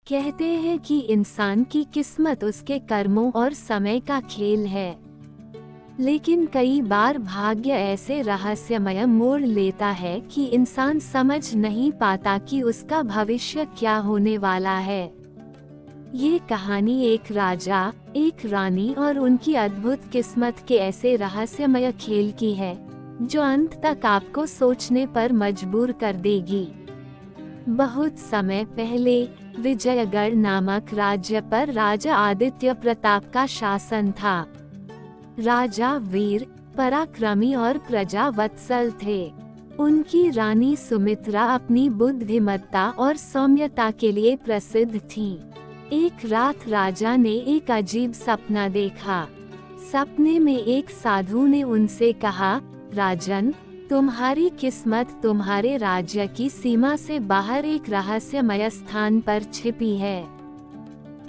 कहते हैं कि इंसान की किस्मत उसके कर्मों और समय का खेल है, लेकिन कई बार भाग्य ऐसे रहस्यमय मोड़ लेता है कि इंसान समझ नहीं पाता कि उसका भविष्य क्या होने वाला है। ये कहानी एक राजा, एक रानी और उनकी अद्भुत किस्मत के ऐसे रहस्यमय खेल की है, जो अंत तक आपको सोचने पर मजबूर कर देगी। बहुत समय पहले विजयगढ़ नामक राज्य पर राजा आदित्य प्रताप का शासन था। राजा वीर, पराक्रमी और प्रजावत्सल थे। उनकी रानी सुमित्रा अपनी बुद्धिमत्ता और सौम्यता के लिए प्रसिद्ध थी। एक रात राजा ने एक अजीब सपना देखा। सपने में एक साधु ने उनसे कहा, राजन, तुम्हारी किस्मत तुम्हारे राज्य की सीमा से बाहर एक रहस्यमय स्थान पर छिपी है।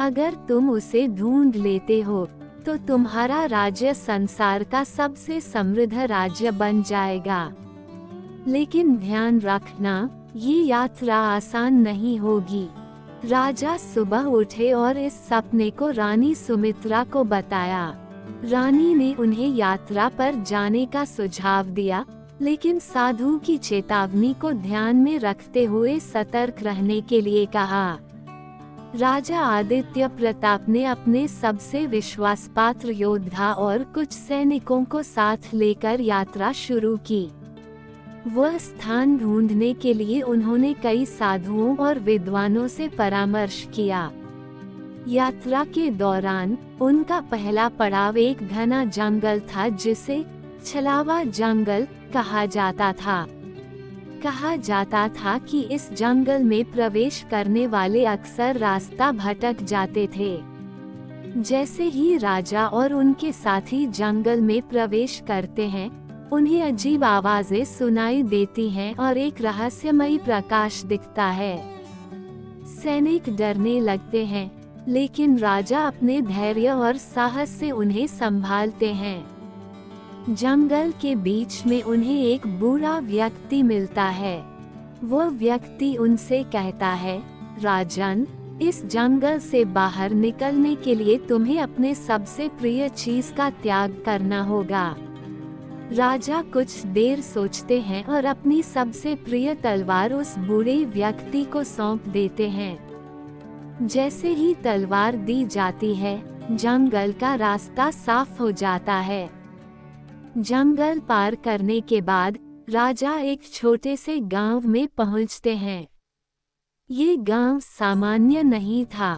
अगर तुम उसे ढूंढ लेते हो तो तुम्हारा राज्य संसार का सबसे समृद्ध राज्य बन जाएगा। लेकिन ध्यान रखना, ये यात्रा आसान नहीं होगी। राजा सुबह उठे और इस सपने को रानी सुमित्रा को बताया। रानी ने उन्हें यात्रा पर जाने का सुझाव दिया, लेकिन साधु की चेतावनी को ध्यान में रखते हुए सतर्क रहने के लिए कहा। राजा आदित्य प्रताप ने अपने सबसे विश्वासपात्र योद्धा और कुछ सैनिकों को साथ लेकर यात्रा शुरू की। वह स्थान ढूंढने के लिए उन्होंने कई साधुओं और विद्वानों से परामर्श किया। यात्रा के दौरान उनका पहला पड़ाव एक घना जंगल था, जिसे छलावा जंगल कहा जाता था। कहा जाता था कि इस जंगल में प्रवेश करने वाले अक्सर रास्ता भटक जाते थे। जैसे ही राजा और उनके साथी जंगल में प्रवेश करते हैं, उन्हें अजीब आवाजें सुनाई देती हैं और एक रहस्यमयी प्रकाश दिखता है। सैनिक डरने लगते हैं, लेकिन राजा अपने धैर्य और साहस से उन्हें संभालते हैं। जंगल के बीच में उन्हें एक बूढ़ा व्यक्ति मिलता है। वह व्यक्ति उनसे कहता है, राजन, इस जंगल से बाहर निकलने के लिए तुम्हें अपने सबसे प्रिय चीज का त्याग करना होगा। राजा कुछ देर सोचते हैं और अपनी सबसे प्रिय तलवार उस बूढ़े व्यक्ति को सौंप देते हैं। जैसे ही तलवार दी जाती है, जंगल का रास्ता साफ हो जाता है। जंगल पार करने के बाद राजा एक छोटे से गांव में पहुंचते हैं। ये गांव सामान्य नहीं था।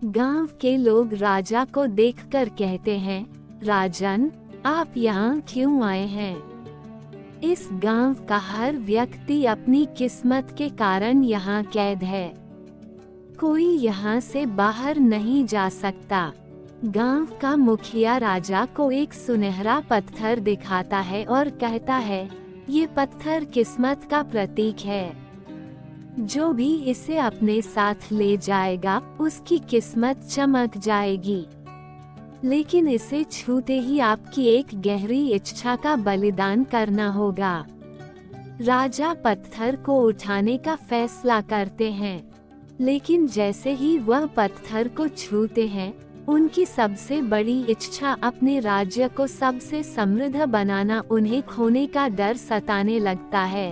गांव के लोग राजा को देखकर कहते हैं, राजन, आप यहाँ क्यों आए हैं? इस गांव का हर व्यक्ति अपनी किस्मत के कारण यहाँ कैद है। कोई यहाँ से बाहर नहीं जा सकता। गांव का मुखिया राजा को एक सुनहरा पत्थर दिखाता है और कहता है, ये पत्थर किस्मत का प्रतीक है। जो भी इसे अपने साथ ले जाएगा, उसकी किस्मत चमक जाएगी। लेकिन इसे छूते ही आपकी एक गहरी इच्छा का बलिदान करना होगा। राजा पत्थर को उठाने का फैसला करते हैं, लेकिन जैसे ही वह पत्थर को छूते हैं, उनकी सबसे बड़ी इच्छा अपने राज्य को सबसे समृद्ध बनाना, उन्हें खोने का डर सताने लगता है।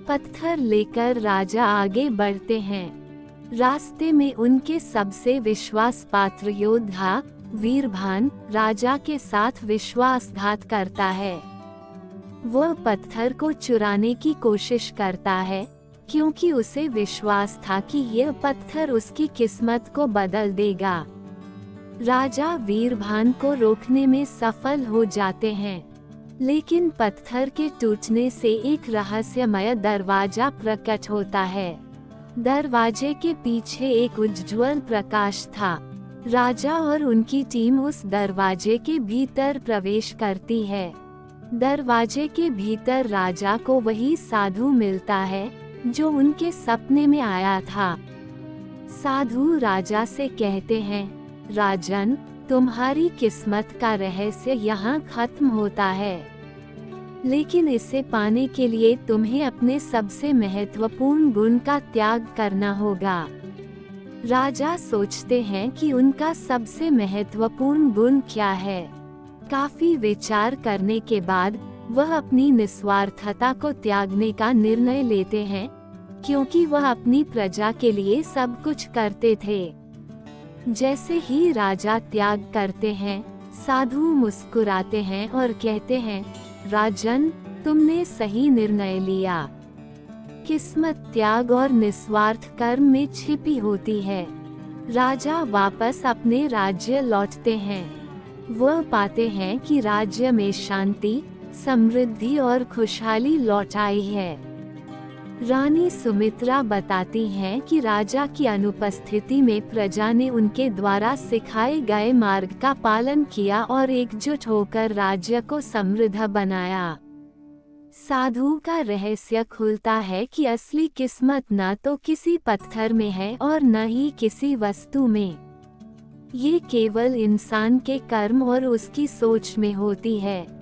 पत्थर लेकर राजा आगे बढ़ते हैं। रास्ते में उनके सबसे विश्वासपात्र योद्धा वीरभान राजा के साथ विश्वासघात करता है। वह पत्थर को चुराने की कोशिश करता है, क्योंकि उसे विश्वास था कि यह पत्थर उसकी किस्मत को बदल देगा। राजा वीरभान को रोकने में सफल हो जाते हैं, लेकिन पत्थर के टूटने से एक रहस्यमय दरवाजा प्रकट होता है। दरवाजे के पीछे एक उज्ज्वल प्रकाश था। राजा और उनकी टीम उस दरवाजे के भीतर प्रवेश करती है। दरवाजे के भीतर राजा को वही साधु मिलता है, जो उनके सपने में आया था। साधु राजा से कहते हैं, राजन, तुम्हारी किस्मत का रहस्य यहाँ खत्म होता है, लेकिन इसे पाने के लिए तुम्हें अपने सबसे महत्वपूर्ण गुण का त्याग करना होगा। राजा सोचते हैं कि उनका सबसे महत्वपूर्ण गुण क्या है। काफी विचार करने के बाद वह अपनी निस्वार्थता को त्यागने का निर्णय लेते हैं, क्योंकि वह अपनी प्रजा के लिए सब कुछ करते थे। जैसे ही राजा त्याग करते हैं, साधु मुस्कुराते हैं और कहते हैं, राजन, तुमने सही निर्णय लिया। किस्मत त्याग और निस्वार्थ कर्म में छिपी होती है। राजा वापस अपने राज्य लौटते हैं। वह पाते हैं कि राज्य में शांति, समृद्धि और खुशहाली लौट आई है। रानी सुमित्रा बताती हैं कि राजा की अनुपस्थिति में प्रजा ने उनके द्वारा सिखाए गए मार्ग का पालन किया और एकजुट होकर राज्य को समृद्ध बनाया। साधु का रहस्य खुलता है कि असली किस्मत न तो किसी पत्थर में है और न ही किसी वस्तु में। ये केवल इंसान के कर्म और उसकी सोच में होती है।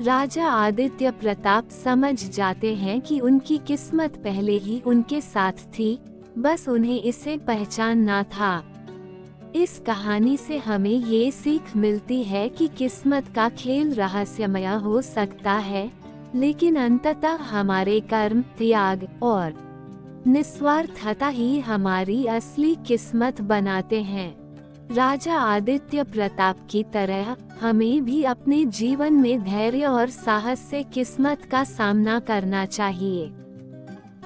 राजा आदित्य प्रताप समझ जाते हैं कि उनकी किस्मत पहले ही उनके साथ थी, बस उन्हें इसे पहचानना था। इस कहानी से हमें ये सीख मिलती है कि किस्मत का खेल रहस्यमय हो सकता है, लेकिन अंततः हमारे कर्म, त्याग और निस्वार्थता ही हमारी असली किस्मत बनाते हैं। राजा आदित्य प्रताप की तरह हमें भी अपने जीवन में धैर्य और साहस से किस्मत का सामना करना चाहिए।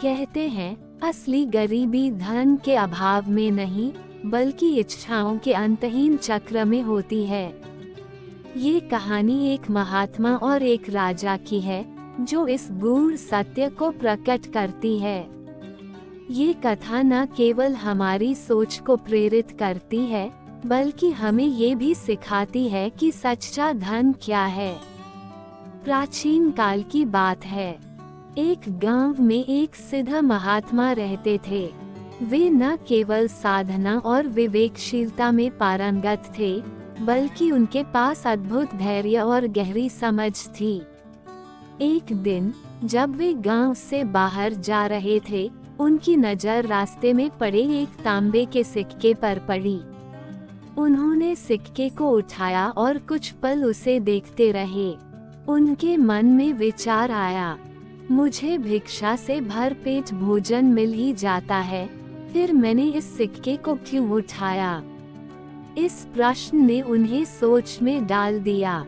कहते हैं, असली गरीबी धन के अभाव में नहीं, बल्कि इच्छाओं के अंतहीन चक्र में होती है। ये कहानी एक महात्मा और एक राजा की है, जो इस गूढ़ सत्य को प्रकट करती है। ये कथा न केवल हमारी सोच को प्रेरित करती है, बल्कि हमें ये भी सिखाती है कि सच्चा धन क्या है। प्राचीन काल की बात है। एक गांव में एक सिद्ध महात्मा रहते थे। वे न केवल साधना और विवेकशीलता में पारंगत थे, बल्कि उनके पास अद्भुत धैर्य और गहरी समझ थी। एक दिन जब वे गांव से बाहर जा रहे थे, उनकी नजर रास्ते में पड़े एक तांबे के सिक्के पर पड़ी। उन्होंने सिक्के को उठाया और कुछ पल उसे देखते रहे। उनके मन में विचार आया, मुझे भिक्षा से भरपेट भोजन मिल ही जाता है, फिर मैंने इस सिक्के को क्यों उठाया? इस प्रश्न ने उन्हें सोच में डाल दिया।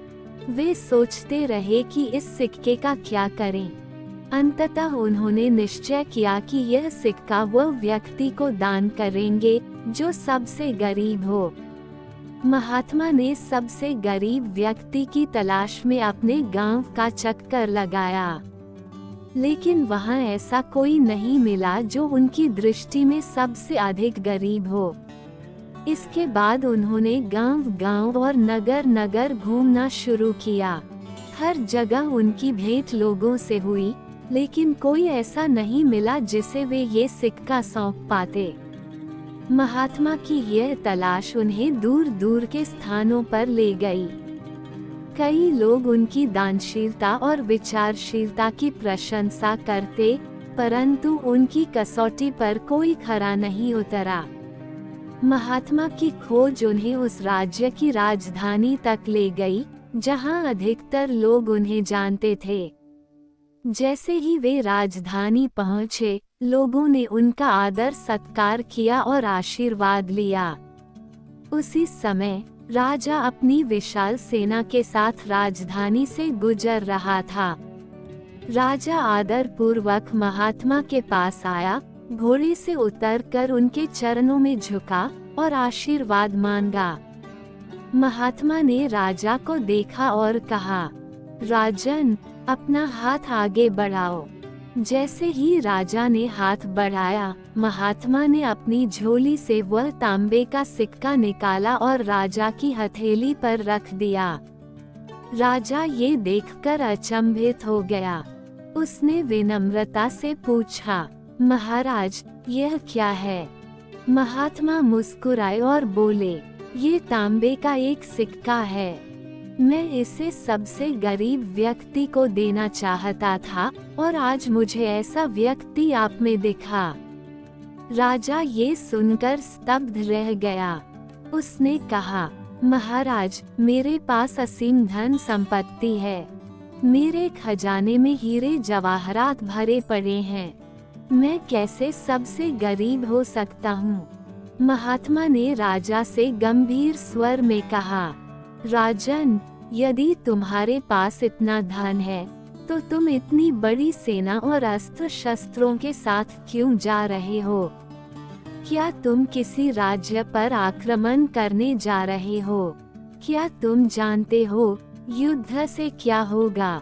वे सोचते रहे कि इस सिक्के का क्या करें। अंततः उन्होंने निश्चय किया कि यह सिक्का वह व्यक्ति को दान करेंगे जो सबसे गरीब हो। महात्मा ने सबसे गरीब व्यक्ति की तलाश में अपने गांव का चक्कर लगाया, लेकिन वहां ऐसा कोई नहीं मिला जो उनकी दृष्टि में सबसे अधिक गरीब हो। इसके बाद उन्होंने गांव-गांव और नगर-नगर घूमना शुरू किया। हर जगह उनकी भेंट लोगों से हुई, लेकिन कोई ऐसा नहीं मिला जिसे वे ये सिक्का सौंप पाते। महात्मा की यह तलाश उन्हें दूर दूर के स्थानों पर ले गई। कई लोग उनकी दानशीलता और विचारशीलता की प्रशंसा करते, परंतु उनकी कसौटी पर कोई खरा नहीं उतरा। महात्मा की खोज उन्हें उस राज्य की राजधानी तक ले गई, जहां अधिकतर लोग उन्हें जानते थे। जैसे ही वे राजधानी पहुंचे, लोगों ने उनका आदर सत्कार किया और आशीर्वाद लिया। उसी समय राजा अपनी विशाल सेना के साथ राजधानी से गुजर रहा था। राजा आदर पूर्वक महात्मा के पास आया, घोड़े से उतरकर उनके चरणों में झुका और आशीर्वाद मांगा। महात्मा ने राजा को देखा और कहा, राजन, अपना हाथ आगे बढ़ाओ। जैसे ही राजा ने हाथ बढ़ाया, महात्मा ने अपनी झोली से वह तांबे का सिक्का निकाला और राजा की हथेली पर रख दिया। राजा ये देखकर अचंभित हो गया। उसने विनम्रता से पूछा, महाराज, यह क्या है? महात्मा मुस्कुराए और बोले, ये तांबे का एक सिक्का है। मैं इसे सबसे गरीब व्यक्ति को देना चाहता था और आज मुझे ऐसा व्यक्ति आप में दिखा। राजा ये सुनकर स्तब्ध रह गया। उसने कहा, महाराज, मेरे पास असीम धन संपत्ति है। मेरे खजाने में हीरे जवाहरात भरे पड़े हैं। मैं कैसे सबसे गरीब हो सकता हूँ? महात्मा ने राजा से गंभीर स्वर में कहा, राजन, यदि तुम्हारे पास इतना धन है तो तुम इतनी बड़ी सेना और अस्त्र शस्त्रों के साथ क्यों जा रहे हो? क्या तुम किसी राज्य पर आक्रमण करने जा रहे हो? क्या तुम जानते हो युद्ध से क्या होगा?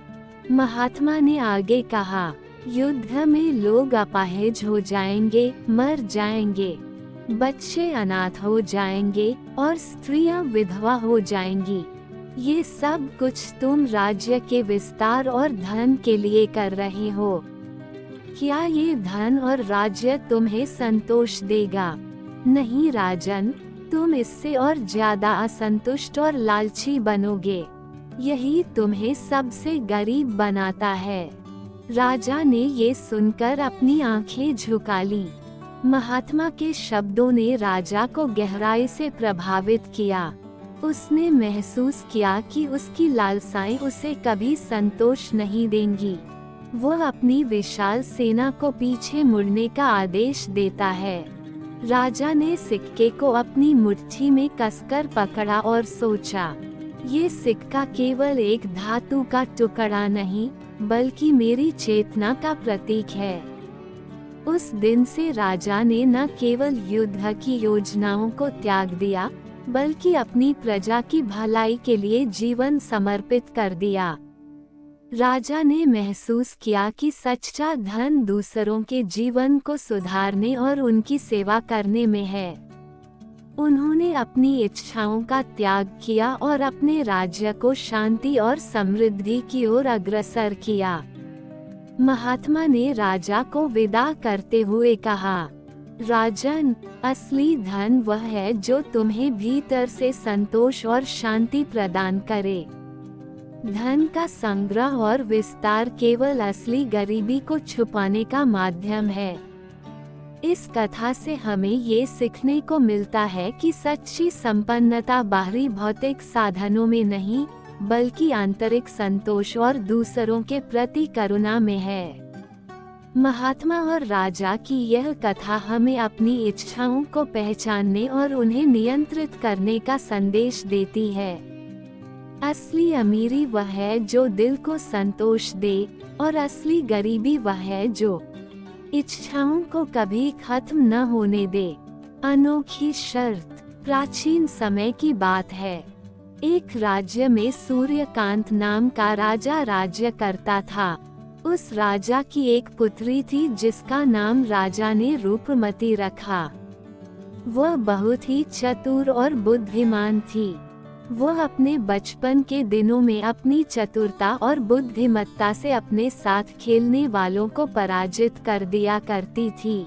महात्मा ने आगे कहा, युद्ध में लोग अपाहिज हो जाएंगे, मर जाएंगे, बच्चे अनाथ हो जाएंगे और स्त्रियां विधवा हो जाएंगी। ये सब कुछ तुम राज्य के विस्तार और धन के लिए कर रहे हो। क्या ये धन और राज्य तुम्हें संतोष देगा? नहीं राजन, तुम इससे और ज्यादा असंतुष्ट और लालची बनोगे। यही तुम्हें सबसे गरीब बनाता है। राजा ने ये सुनकर अपनी आंखें झुका ली। महात्मा के शब्दों ने राजा को गहराई से प्रभावित किया। उसने महसूस किया कि उसकी लालसाएं उसे कभी संतोष नहीं देंगी। वो अपनी विशाल सेना को पीछे मुड़ने का आदेश देता है। राजा ने सिक्के को अपनी मुट्ठी में कसकर पकड़ा और सोचा, ये सिक्का केवल एक धातु का टुकड़ा नहीं, बल्कि मेरी चेतना का प्रतीक है। उस दिन से राजा ने न केवल युद्ध की योजनाओं को त्याग दिया, बल्कि अपनी प्रजा की भलाई के लिए जीवन समर्पित कर दिया। राजा ने महसूस किया कि सच्चा धन दूसरों के जीवन को सुधारने और उनकी सेवा करने में है। उन्होंने अपनी इच्छाओं का त्याग किया और अपने राज्य को शांति और समृद्धि की ओर अग्रसर किया। महात्मा ने राजा को विदा करते हुए कहा, राजन, असली धन वह है जो तुम्हें भीतर से संतोष और शांति प्रदान करे। धन का संग्रह और विस्तार केवल असली गरीबी को छुपाने का माध्यम है। इस कथा से हमें ये सीखने को मिलता है कि सच्ची संपन्नता बाहरी भौतिक साधनों में नहीं, बल्कि आंतरिक संतोष और दूसरों के प्रति करुणा में है। महात्मा और राजा की यह कथा हमें अपनी इच्छाओं को पहचानने और उन्हें नियंत्रित करने का संदेश देती है। असली अमीरी वह है जो दिल को संतोष दे, और असली गरीबी वह है जो इच्छाओं को कभी खत्म न होने दे। अनोखी शर्त। प्राचीन समय की बात है। एक राज्य में सूर्यकांत नाम का राजा राज्य करता था। उस राजा की एक पुत्री थी जिसका नाम राजा ने रूपमती रखा। वह बहुत ही चतुर और बुद्धिमान थी। वह अपने बचपन के दिनों में अपनी चतुरता और बुद्धिमत्ता से अपने साथ खेलने वालों को पराजित कर दिया करती थी।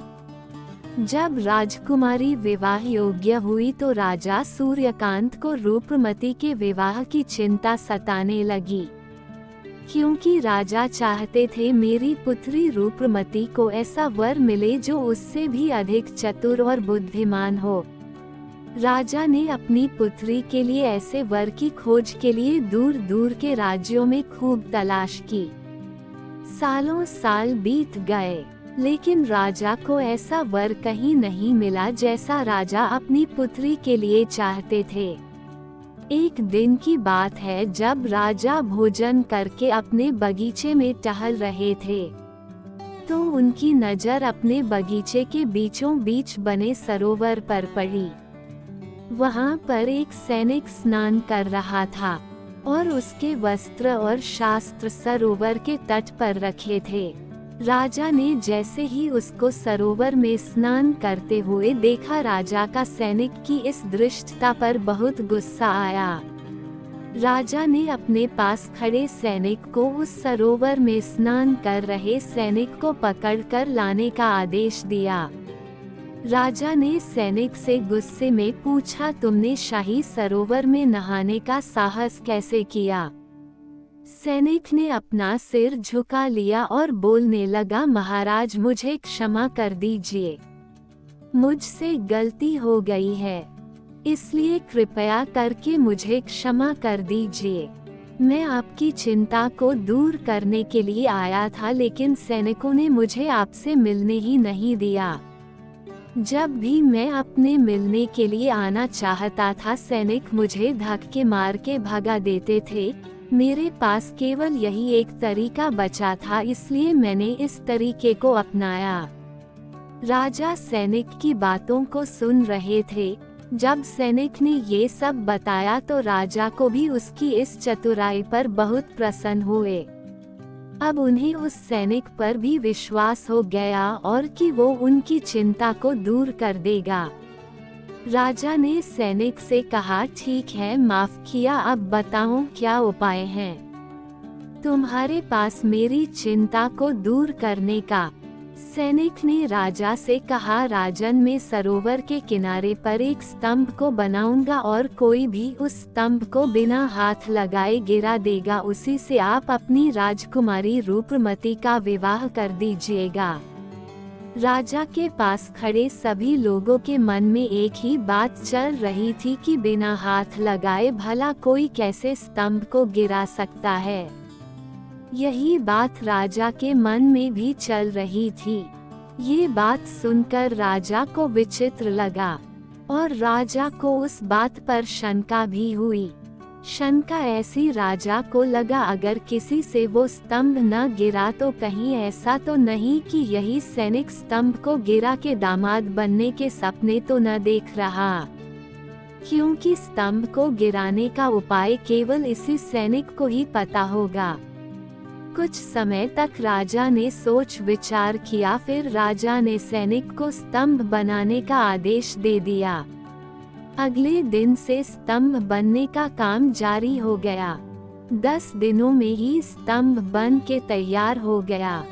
जब राजकुमारी विवाह योग्य हुई तो राजा सूर्यकांत को रूपमती के विवाह की चिंता सताने लगी, क्योंकि राजा चाहते थे मेरी पुत्री रूपमती को ऐसा वर मिले जो उससे भी अधिक चतुर और बुद्धिमान हो। राजा ने अपनी पुत्री के लिए ऐसे वर की खोज के लिए दूर दूर के राज्यों में खूब तलाश की। सालों साल बीत गए, लेकिन राजा को ऐसा वर कहीं नहीं मिला जैसा राजा अपनी पुत्री के लिए चाहते थे। एक दिन की बात है जब राजा भोजन करके अपने बगीचे में टहल रहे थे, तो उनकी नजर अपने बगीचे के बीचों बीच बने सरोवर पर पड़ी। वहां पर एक सैनिक स्नान कर रहा था और उसके वस्त्र और शास्त्र सरोवर के तट पर रखे थे। राजा ने जैसे ही उसको सरोवर में स्नान करते हुए देखा, राजा का सैनिक की इस दृष्टता पर बहुत गुस्सा आया। राजा ने अपने पास खड़े सैनिक को उस सरोवर में स्नान कर रहे सैनिक को पकड़कर लाने का आदेश दिया। राजा ने सैनिक से गुस्से में पूछा, तुमने शाही सरोवर में नहाने का साहस कैसे किया? सैनिक ने अपना सिर झुका लिया और बोलने लगा, महाराज मुझे क्षमा कर दीजिए। मुझसे गलती हो गई है, इसलिए कृपया करके मुझे क्षमा कर दीजिए। मैं आपकी चिंता को दूर करने के लिए आया था, लेकिन सैनिकों ने मुझे आपसे मिलने ही नहीं दिया। जब भी मैं अपने मिलने के लिए आना चाहता था, सैनिक मुझे धक्के मार के भगा देते थे। मेरे पास केवल यही एक तरीका बचा था, इसलिए मैंने इस तरीके को अपनाया। राजा सैनिक की बातों को सुन रहे थे। जब सैनिक ने ये सब बताया तो राजा को भी उसकी इस चतुराई पर बहुत प्रसन्न हुए। अब उन्हें उस सैनिक पर भी विश्वास हो गया और कि वो उनकी चिंता को दूर कर देगा। राजा ने सैनिक से कहा, ठीक है, माफ किया, अब बताओ क्या उपाय है तुम्हारे पास मेरी चिंता को दूर करने का। सैनिक ने राजा से कहा, राजन, मैं सरोवर के किनारे पर एक स्तंभ को बनाऊंगा और कोई भी उस स्तंभ को बिना हाथ लगाए गिरा देगा, उसी से आप अपनी राजकुमारी रूपमती का विवाह कर दीजिएगा। राजा के पास खड़े सभी लोगों के मन में एक ही बात चल रही थी कि बिना हाथ लगाए भला कोई कैसे स्तंभ को गिरा सकता है। यही बात राजा के मन में भी चल रही थी। ये बात सुनकर राजा को विचित्र लगा और राजा को उस बात पर शंका भी हुई। शंका ऐसी राजा को लगा, अगर किसी से वो स्तंभ न गिरा तो कहीं ऐसा तो नहीं कि यही सैनिक स्तंभ को गिरा के दामाद बनने के सपने तो न देख रहा, क्योंकि स्तंभ को गिराने का उपाय केवल इसी सैनिक को ही पता होगा। कुछ समय तक राजा ने सोच विचार किया, फिर राजा ने सैनिक को स्तंभ बनाने का आदेश दे दिया। अगले दिन से स्तंभ बनने का काम जारी हो गया। 10 दिनों में ही स्तंभ बन के तैयार हो गया।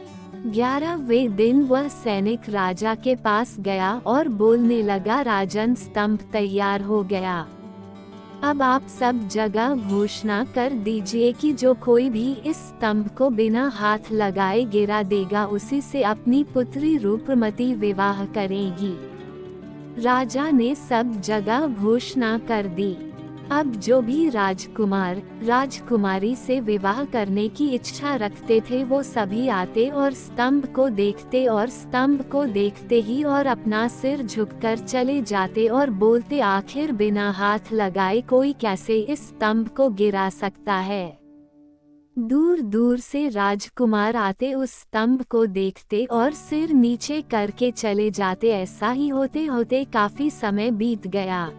11वें दिन वह सैनिक राजा के पास गया और बोलने लगा, राजन, स्तंभ तैयार हो गया। अब आप सब जगह घोषणा कर दीजिए कि जो कोई भी इस स्तंभ को बिना हाथ लगाए गिरा देगा, उसी से अपनी पुत्री रूपमती विवाह करेगी। राजा ने सब जगह घोषणा कर दी। अब जो भी राजकुमार राजकुमारी से विवाह करने की इच्छा रखते थे वो सभी आते और स्तंभ को देखते, और स्तंभ को देखते ही और अपना सिर झुककर चले जाते और बोलते, आखिर बिना हाथ लगाए कोई कैसे इस स्तंभ को गिरा सकता है। दूर दूर से राजकुमार आते, उस स्तंभ को देखते और सिर नीचे करके चले जाते। ऐसा ही होते होते काफी समय बीत गया।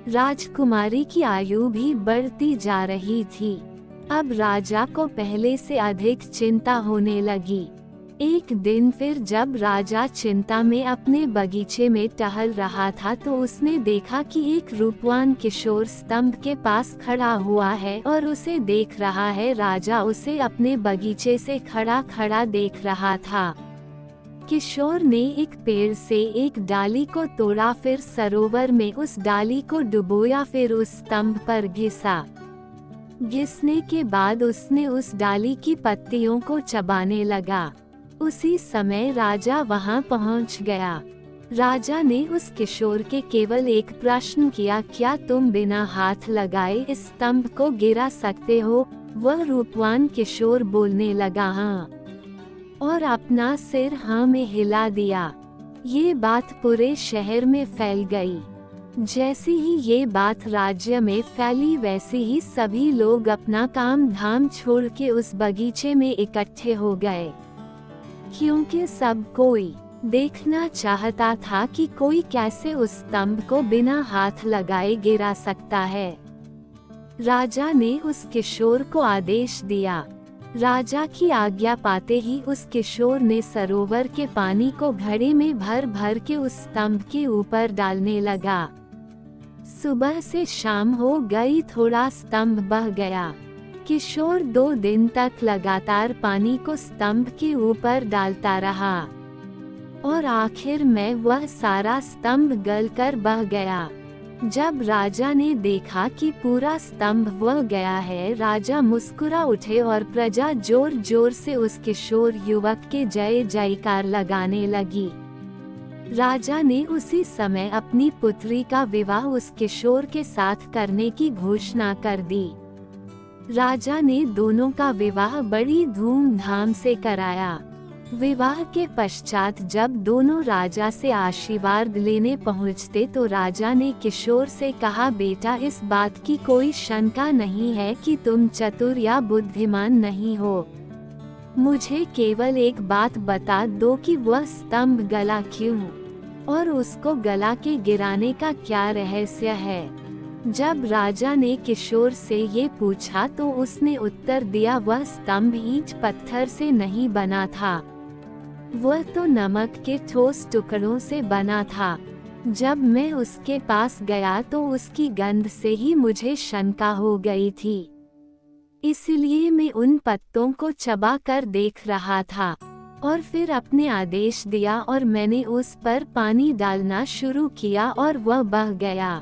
राजकुमारी की आयु भी बढ़ती जा रही थी। अब राजा को पहले से अधिक चिंता होने लगी। एक दिन फिर जब राजा चिंता में अपने बगीचे में टहल रहा था तो उसने देखा कि एक रूपवान किशोर स्तंभ के पास खड़ा हुआ है और उसे देख रहा है। राजा उसे अपने बगीचे से खड़ा खड़ा देख रहा था। किशोर ने एक पेड़ से एक डाली को तोड़ा, फिर सरोवर में उस डाली को डुबोया, फिर उस स्तंभ पर घिसा। घिसने के बाद उसने उस डाली की पत्तियों को चबाने लगा। उसी समय राजा वहां पहुंच गया। राजा ने उस किशोर के केवल एक प्रश्न किया, क्या तुम बिना हाथ लगाए इस स्तंभ को गिरा सकते हो? वह रूपवान किशोर बोलने लगा, हाँ, और अपना सिर हाँ में हिला दिया। ये बात पूरे शहर में फैल गई। जैसी ही ये बात राज्य में फैली, वैसे ही सभी लोग अपना काम धाम छोड़ के उस बगीचे में इकट्ठे हो गए, क्योंकि सब कोई देखना चाहता था कि कोई कैसे उस स्तंभ को बिना हाथ लगाए गिरा सकता है। राजा ने उस किशोर को आदेश दिया। राजा की आज्ञा पाते ही उस किशोर ने सरोवर के पानी को घड़े में भर भर के उस स्तंभ के ऊपर डालने लगा। सुबह से शाम हो गई, थोड़ा स्तंभ बह गया। किशोर 2 दिन तक लगातार पानी को स्तंभ के ऊपर डालता रहा और आखिर में वह सारा स्तंभ गलकर बह गया। जब राजा ने देखा कि पूरा स्तंभ बह गया है, राजा मुस्कुरा उठे और प्रजा जोर जोर से उस किशोर युवक के जय जयकार लगाने लगी। राजा ने उसी समय अपनी पुत्री का विवाह उस किशोर के साथ करने की घोषणा कर दी। राजा ने दोनों का विवाह बड़ी धूमधाम से कराया। विवाह के पश्चात जब दोनों राजा से आशीर्वाद लेने पहुंचते तो राजा ने किशोर से कहा, बेटा, इस बात की कोई शंका नहीं है कि तुम चतुर या बुद्धिमान नहीं हो। मुझे केवल एक बात बता दो कि वह स्तंभ गला क्यों, और उसको गला के गिराने का क्या रहस्य है। जब राजा ने किशोर से ये पूछा तो उसने उत्तर दिया, वह स्तंभ ईंट पत्थर से नहीं बना था, वह तो नमक के ठोस टुकड़ों से बना था। जब मैं उसके पास गया तो उसकी गंध से ही मुझे शंका हो गई थी, इसलिए मैं उन पत्तों को चबा कर देख रहा था और फिर अपने आदेश दिया और मैंने उस पर पानी डालना शुरू किया और वह बह गया।